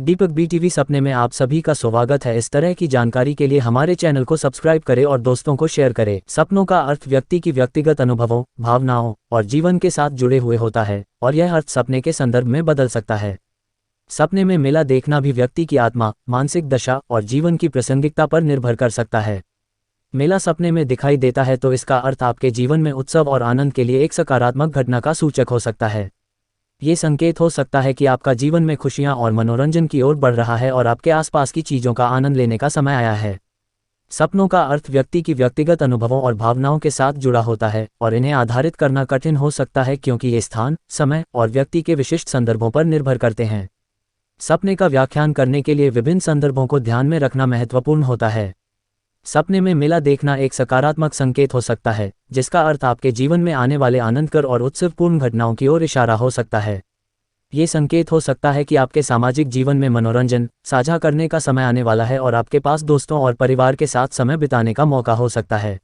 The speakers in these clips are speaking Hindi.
दीपक बीटीवी सपने में आप सभी का स्वागत है। इस तरह की जानकारी के लिए हमारे चैनल को सब्सक्राइब करें और दोस्तों को शेयर करें। सपनों का अर्थ व्यक्ति की व्यक्तिगत अनुभवों, भावनाओं और जीवन के साथ जुड़े हुए होता है और यह अर्थ सपने के संदर्भ में बदल सकता है। सपने में मेला देखना भी व्यक्ति की आत्मा, मानसिक दशा और जीवन की प्रासंगिकता पर निर्भर कर सकता है। मेला सपने में दिखाई देता है तो इसका अर्थ आपके जीवन में उत्सव और आनंद के लिए एक सकारात्मक घटना का सूचक हो सकता है। ये संकेत हो सकता है कि आपका जीवन में खुशियां और मनोरंजन की ओर बढ़ रहा है और आपके आसपास की चीज़ों का आनंद लेने का समय आया है। सपनों का अर्थ व्यक्ति की व्यक्तिगत अनुभवों और भावनाओं के साथ जुड़ा होता है और इन्हें आधारित करना कठिन हो सकता है क्योंकि ये स्थान, समय और व्यक्ति के विशिष्ट संदर्भों पर निर्भर करते हैं। सपने का व्याख्यान करने के लिए विभिन्न संदर्भों को ध्यान में रखना महत्वपूर्ण होता है। सपने में मेला देखना एक सकारात्मक संकेत हो सकता है, जिसका अर्थ आपके जीवन में आने वाले आनंदकर और उत्सवपूर्ण घटनाओं की ओर इशारा हो सकता है। ये संकेत हो सकता है कि आपके सामाजिक जीवन में मनोरंजन साझा करने का समय आने वाला है और आपके पास दोस्तों और परिवार के साथ समय बिताने का मौका हो सकता है।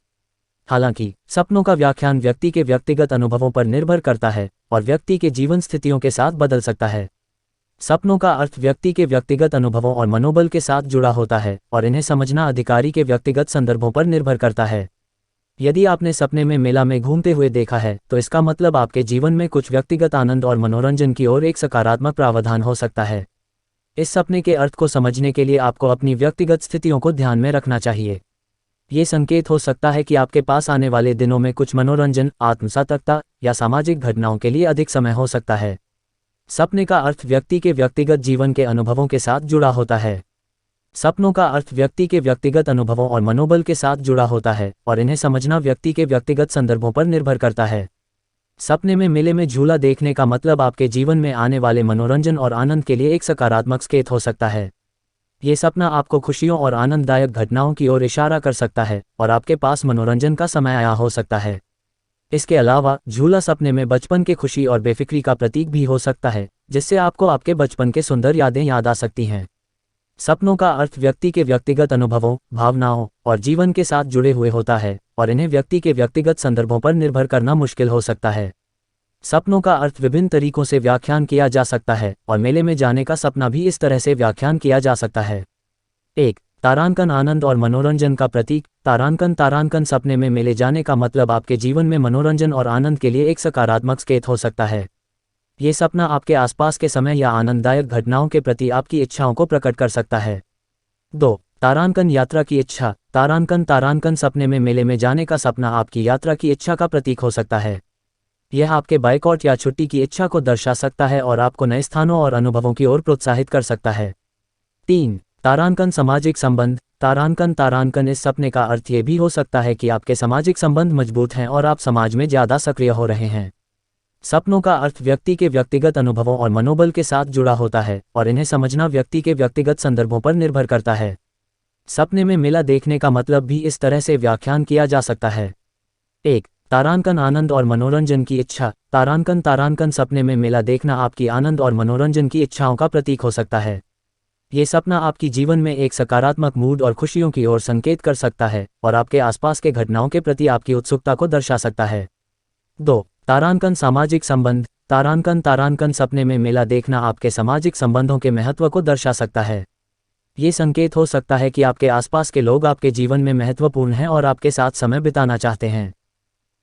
हालांकि सपनों का व्याख्यान व्यक्ति के व्यक्तिगत अनुभवों पर निर्भर करता है और व्यक्ति के जीवन स्थितियों के साथ बदल सकता है। सपनों का अर्थ व्यक्ति के व्यक्तिगत अनुभवों और मनोबल के साथ जुड़ा होता है और इन्हें समझना अधिकारी के व्यक्तिगत संदर्भों पर निर्भर करता है। यदि आपने सपने में मेला में घूमते हुए देखा है तो इसका मतलब आपके जीवन में कुछ व्यक्तिगत आनंद और मनोरंजन की ओर एक सकारात्मक प्रावधान हो सकता है। इस सपने के अर्थ को समझने के लिए आपको अपनी व्यक्तिगत स्थितियों को ध्यान में रखना चाहिए। ये संकेत हो सकता है कि आपके पास आने वाले दिनों में कुछ मनोरंजन, आत्मसतर्कता या सामाजिक घटनाओं के लिए अधिक समय हो सकता है। सपने का अर्थ व्यक्ति के व्यक्तिगत जीवन के अनुभवों के साथ जुड़ा होता है। सपनों का अर्थ व्यक्ति के व्यक्तिगत अनुभवों और मनोबल के साथ जुड़ा होता है और इन्हें समझना व्यक्ति के व्यक्तिगत संदर्भों पर निर्भर करता है। सपने में मेले में झूला देखने का मतलब आपके जीवन में आने वाले मनोरंजन और आनंद के लिए एक सकारात्मक संकेत हो सकता है। ये सपना आपको खुशियों और आनंददायक घटनाओं की ओर इशारा कर सकता है और आपके पास मनोरंजन का समय आया हो सकता है। इसके अलावा झूला सपने में बचपन के खुशी और बेफिक्री का प्रतीक भी हो सकता है, जिससे आपको आपके बचपन के सुंदर यादें याद आ सकती हैं। सपनों का अर्थ व्यक्ति के व्यक्तिगत अनुभवों, भावनाओं और जीवन के साथ जुड़े हुए होता है और इन्हें व्यक्ति के व्यक्तिगत संदर्भों पर निर्भर करना मुश्किल हो सकता है। सपनों का अर्थ विभिन्न तरीकों से व्याख्यान किया जा सकता है और मेले में जाने का सपना भी इस तरह से व्याख्यान किया जा सकता है। 1. तारांकन आनंद और मनोरंजन का प्रतीक। तारांकन सपने में मेले जाने का मतलब आपके जीवन में मनोरंजन और आनंद के लिए एक सकारात्मक संकेत हो सकता है। ये सपना आपके आसपास के समय या आनंददायक घटनाओं के प्रति आपकी इच्छाओं को प्रकट कर सकता है। 2. तारांकन यात्रा की इच्छा। तारांकन सपने में मेले में जाने का सपना आपकी यात्रा की इच्छा का प्रतीक हो सकता है। यह आपके बाइकआउट या छुट्टी की इच्छा को दर्शा सकता है और आपको नए स्थानों और अनुभवों की ओर प्रोत्साहित कर सकता है। 3. तारांकन सामाजिक संबंध। तारांकन इस सपने का अर्थ ये भी हो सकता है कि आपके सामाजिक संबंध मजबूत हैं और आप समाज में ज़्यादा सक्रिय हो रहे हैं। सपनों का अर्थ व्यक्ति के व्यक्तिगत अनुभवों और मनोबल के साथ जुड़ा होता है और इन्हें समझना व्यक्ति के व्यक्तिगत संदर्भों पर निर्भर करता है। सपने में मेला देखने का मतलब भी इस तरह से व्याख्यान किया जा सकता है। 1. तारांकन आनंद और मनोरंजन की इच्छा। तारांकन सपने में मेला देखना आपकी आनंद और मनोरंजन की इच्छाओं का प्रतीक हो सकता है। ये सपना आपकी जीवन में एक सकारात्मक मूड और खुशियों की ओर संकेत कर सकता है और आपके आसपास के घटनाओं के प्रति आपकी उत्सुकता को दर्शा सकता है। 2. तारांकन सामाजिक संबंध। तारांकन सपने में मेला देखना आपके सामाजिक संबंधों के महत्व को दर्शा सकता है। ये संकेत हो सकता है कि आपके आसपास के लोग आपके जीवन में महत्वपूर्ण हैं और आपके साथ समय बिताना चाहते हैं।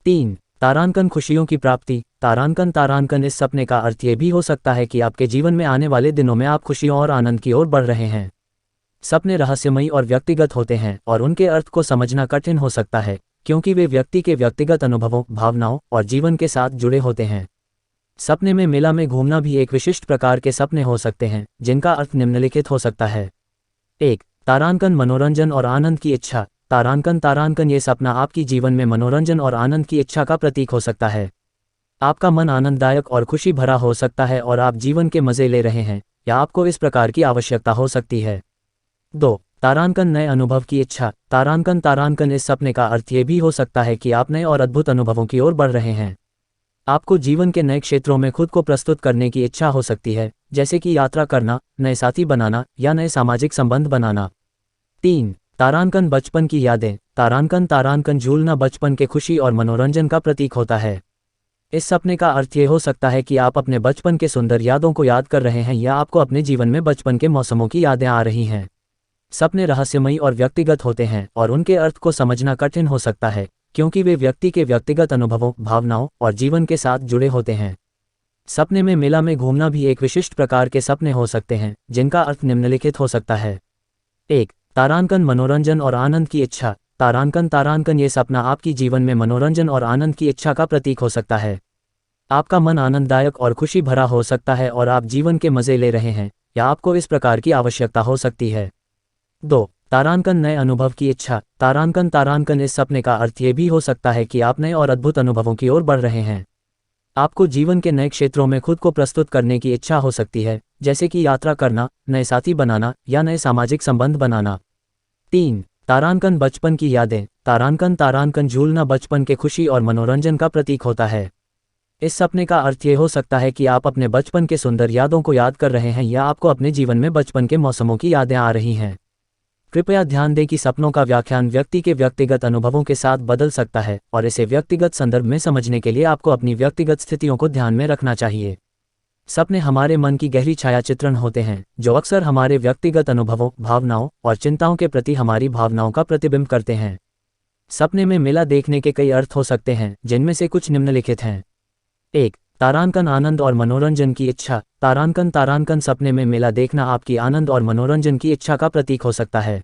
3. तारांकन खुशियों की प्राप्ति। तारांकन इस सपने का अर्थ ये भी हो सकता है कि आपके जीवन में आने वाले दिनों में आप खुशियों और आनंद की ओर बढ़ रहे हैं। सपने रहस्यमयी और व्यक्तिगत होते हैं और उनके अर्थ को समझना कठिन हो सकता है क्योंकि वे व्यक्ति के व्यक्तिगत अनुभवों, भावनाओं और जीवन के साथ जुड़े होते हैं। सपने में मेला में घूमना भी एक विशिष्ट प्रकार के सपने हो सकते हैं जिनका अर्थ निम्नलिखित हो सकता है। 1. तारांकन मनोरंजन और आनंद की इच्छा। तारांकन ये सपना आपकी जीवन में मनोरंजन और आनंद की इच्छा का प्रतीक हो सकता है। आपका मन आनंददायक और खुशी भरा हो सकता है और आप जीवन के मजे ले रहे हैं या आपको इस प्रकार की आवश्यकता हो सकती है। 2. तारांकन नए अनुभव की इच्छा। तारांकन इस सपने का अर्थ ये भी हो सकता है कि आप नए और अद्भुत अनुभवों की ओर बढ़ रहे हैं। आपको जीवन के नए क्षेत्रों में खुद को प्रस्तुत करने की इच्छा हो सकती है, जैसे कि यात्रा करना, नए साथी बनाना या नए सामाजिक संबंध बनाना। 3. तारांकन बचपन की यादें। तारांकन झूलना बचपन के खुशी और मनोरंजन का प्रतीक होता है। इस सपने का अर्थ ये हो सकता है कि आप अपने बचपन के सुंदर यादों को याद कर रहे हैं या आपको अपने जीवन में बचपन के मौसमों की यादें आ रही हैं। सपने रहस्यमयी और व्यक्तिगत होते हैं और उनके अर्थ को समझना कठिन हो सकता है, क्योंकि वे व्यक्ति के व्यक्तिगत अनुभवों, भावनाओं और जीवन के साथ जुड़े होते हैं। सपने में मेला में घूमना भी एक विशिष्ट प्रकार के सपने हो सकते हैं, जिनका अर्थ निम्नलिखित हो सकता है। 1. तारांकन, मनोरंजन और आनंद की इच्छा। तारांकन ये सपना आपकी जीवन में मनोरंजन और आनंद की इच्छा का प्रतीक हो सकता है। आपका मन आनंददायक और खुशी भरा हो सकता है और आप जीवन के मजे ले रहे हैं, या आपको इस प्रकार की आवश्यकता हो सकती है। 2. तारांकन, नए अनुभव की इच्छा। तारांकन इस सपने का अर्थ ये भी हो सकता है कि आप नए और अद्भुत अनुभवों की ओर बढ़ रहे हैं। आपको जीवन के नए क्षेत्रों में खुद को प्रस्तुत करने की इच्छा हो सकती है, जैसे कि यात्रा करना, नए साथी बनाना या नए सामाजिक संबंध बनाना। 3. तारांकन, बचपन की यादें। तारांकन झूलना बचपन के खुशी और मनोरंजन का प्रतीक होता है। इस सपने का अर्थ ये हो सकता है कि आप अपने बचपन के सुंदर यादों को याद कर रहे हैं या आपको अपने जीवन में बचपन के मौसमों की यादें आ रही हैं। कृपया ध्यान दें कि सपनों का व्याख्यान व्यक्ति के व्यक्तिगत अनुभवों के साथ बदल सकता है और इसे व्यक्तिगत संदर्भ में समझने के लिए आपको अपनी व्यक्तिगत स्थितियों को ध्यान में रखना चाहिए। सपने हमारे मन की गहरी छाया चित्रण होते हैं, जो अक्सर हमारे व्यक्तिगत अनुभवों, भावनाओं और चिंताओं के प्रति हमारी भावनाओं का प्रतिबिंब करते हैं। सपने में मेला देखने के कई अर्थ हो सकते हैं, जिनमें से कुछ निम्नलिखित हैं। 1. तारांकन, आनंद और मनोरंजन की इच्छा। तारांकन सपने में मेला देखना आपकी आनंद और मनोरंजन की इच्छा का प्रतीक हो सकता है।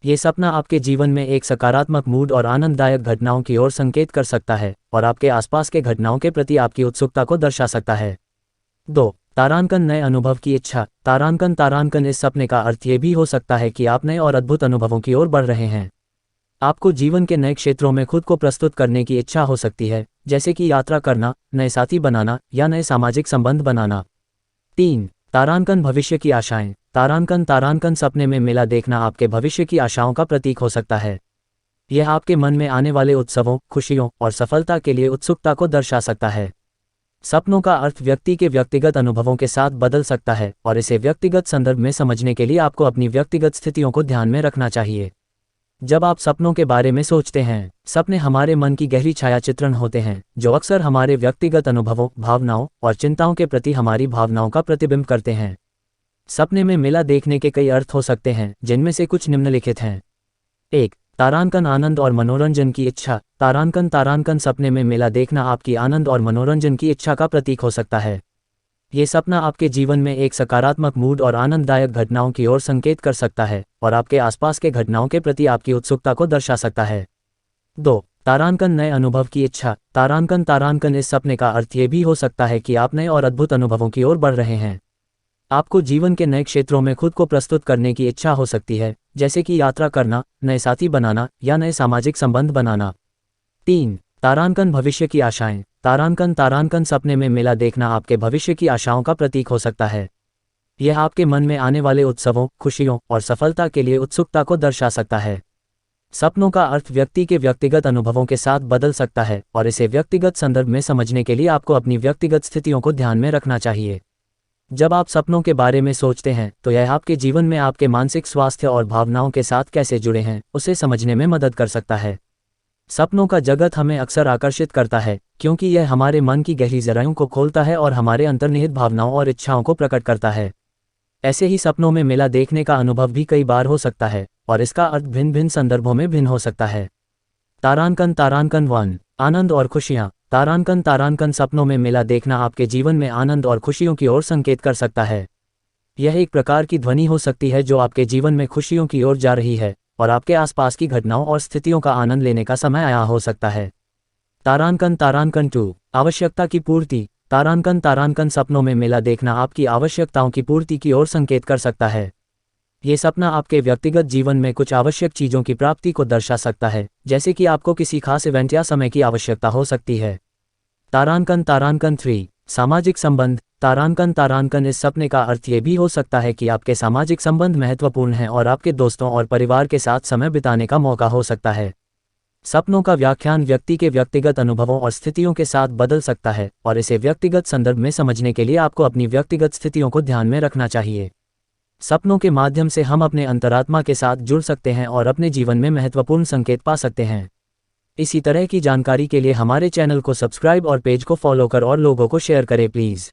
ये सपना आपके जीवन में एक सकारात्मक मूड और आनंददायक घटनाओं की ओर संकेत कर सकता है और आपके आसपास के घटनाओं के प्रति आपकी उत्सुकता को दर्शा सकता है। 2. तारांकन, नए अनुभव की इच्छा। तारांकन इस सपने का अर्थ ये भी हो सकता है कि आप नए और अद्भुत अनुभवों की ओर बढ़ रहे हैं। आपको जीवन के नए क्षेत्रों में खुद को प्रस्तुत करने की इच्छा हो सकती है, जैसे कि यात्रा करना, नए साथी बनाना या नए सामाजिक संबंध बनाना। 3. तारांकन, भविष्य की आशाएं। तारांकन सपने में मेला देखना आपके भविष्य की आशाओं का प्रतीक हो सकता है। यह आपके मन में आने वाले उत्सवों, खुशियों और सफलता के लिए उत्सुकता को दर्शा सकता है। सपनों का अर्थ व्यक्ति के व्यक्तिगत अनुभवों के साथ बदल सकता है और इसे व्यक्तिगत संदर्भ में समझने के लिए आपको अपनी व्यक्तिगत स्थितियों को ध्यान में रखना चाहिए। जब आप सपनों के बारे में सोचते हैं, सपने हमारे मन की गहरी छाया चित्रण होते हैं, जो अक्सर हमारे व्यक्तिगत अनुभवों, भावनाओं और चिंताओं के प्रति हमारी भावनाओं का प्रतिबिंब करते हैं। सपने में मेला देखने के कई अर्थ हो सकते हैं, जिनमें से कुछ निम्नलिखित हैं। 1. तारांकन, आनंद और मनोरंजन की इच्छा। तारांकन सपने में मेला देखना आपकी आनंद और मनोरंजन की इच्छा का प्रतीक हो सकता है। ये सपना आपके जीवन में एक सकारात्मक मूड और आनंददायक घटनाओं की ओर संकेत कर सकता है और आपके आसपास के घटनाओं के प्रति आपकी उत्सुकता को दर्शा सकता है। 2. तारांकन, नए अनुभव की इच्छा। तारांकन इस सपने का अर्थ ये भी हो सकता है कि आप नए और अद्भुत अनुभवों की ओर बढ़ रहे हैं। आपको जीवन के नए क्षेत्रों में खुद को प्रस्तुत करने की इच्छा हो सकती है, जैसे कि यात्रा करना, नए साथी बनाना या नए सामाजिक संबंध बनाना। 3. तारांकन, भविष्य की आशाएं। तारांकन सपने में मेला देखना आपके भविष्य की आशाओं का प्रतीक हो सकता है। यह आपके मन में आने वाले उत्सवों, खुशियों और सफलता के लिए उत्सुकता को दर्शा सकता है। सपनों का अर्थ व्यक्ति के व्यक्तिगत अनुभवों के साथ बदल सकता है और इसे व्यक्तिगत संदर्भ में समझने के लिए आपको अपनी व्यक्तिगत स्थितियों को ध्यान में रखना चाहिए। जब आप सपनों के बारे में सोचते हैं, तो यह आपके जीवन में आपके मानसिक स्वास्थ्य और भावनाओं के साथ कैसे जुड़े हैं, उसे समझने में मदद कर सकता है। सपनों का जगत हमें अक्सर आकर्षित करता है, क्योंकि यह हमारे मन की गहरी गहराइयों को खोलता है और हमारे अंतर्निहित भावनाओं और इच्छाओं को प्रकट करता है। ऐसे ही सपनों में मेला देखने का अनुभव भी कई बार हो सकता है और इसका अर्थ भिन्न भिन्न संदर्भों में भिन्न हो सकता है। तारांकन 1. आनंद और खुशियाँ। तारांकन सपनों में मेला देखना आपके जीवन में आनंद और खुशियों की ओर संकेत कर सकता है। यह एक प्रकार की ध्वनि हो सकती है जो आपके जीवन में खुशियों की ओर जा रही है और आपके आसपास की घटनाओं और स्थितियों का आनंद लेने का समय आया हो सकता है। तारांकन 2. आवश्यकता की पूर्ति। तारांकन सपनों में मेला देखना आपकी आवश्यकताओं की पूर्ति की ओर संकेत कर सकता है। ये सपना आपके व्यक्तिगत जीवन में कुछ आवश्यक चीज़ों की प्राप्ति को दर्शा सकता है, जैसे कि आपको किसी खास इवेंट या समय की आवश्यकता हो सकती है। तारांकन 3. सामाजिक संबंध। तारांकन इस सपने का अर्थ ये भी हो सकता है कि आपके सामाजिक संबंध महत्वपूर्ण हैं और आपके दोस्तों और परिवार के साथ समय बिताने का मौका हो सकता है। सपनों का व्याख्यान व्यक्ति के व्यक्तिगत अनुभवों और स्थितियों के साथ बदल सकता है और इसे व्यक्तिगत संदर्भ में समझने के लिए आपको अपनी व्यक्तिगत स्थितियों को ध्यान में रखना चाहिए। सपनों के माध्यम से हम अपने अंतरात्मा के साथ जुड़ सकते हैं और अपने जीवन में महत्वपूर्ण संकेत पा सकते हैं। इसी तरह की जानकारी के लिए हमारे चैनल को सब्सक्राइब और पेज को फॉलो कर और लोगों को शेयर करें प्लीज़।